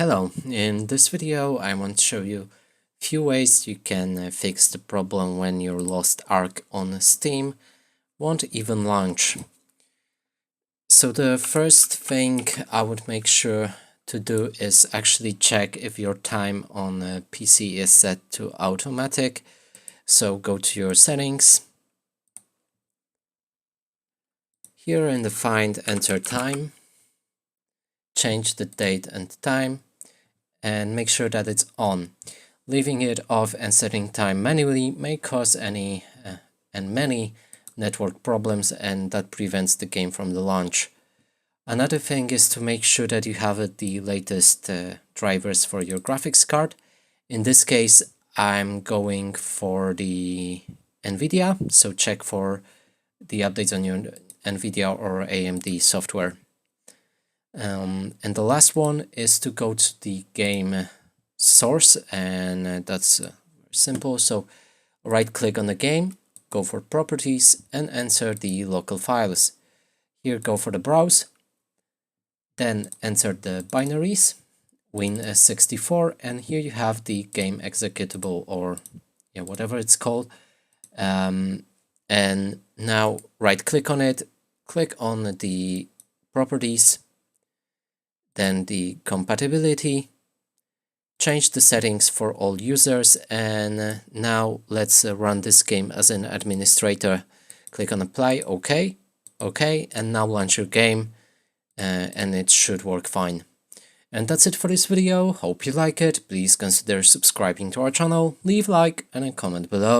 Hello, in this video I want to show you a few ways you can fix the problem when your Lost Ark on Steam won't even launch. So the first thing I would make sure to do is actually check if your time on a PC is set to automatic. So go to your settings. Here in the Find, enter time, change the date and time, and make sure that it's on. Leaving it off and setting time manually may cause many network problems, and that prevents the game from the launch. Another thing is to make sure that you have the latest drivers for your graphics card. In this case, I'm going for the NVIDIA, so check for the updates on your NVIDIA or AMD software. And the last one is to go to the game source, and that's simple. So right click on the game, go for properties and enter the local files. Here go for the browse, then enter the binaries, Win64, and here you have the game executable, or whatever it's called. And now right click on it, click on the properties, then the compatibility, change the settings for all users, and now let's run this game as an administrator. Click on apply, OK, and now launch your game, and it should work fine. And that's it for this video. Hope you like it. Please consider subscribing to our channel, leave a like and a comment below.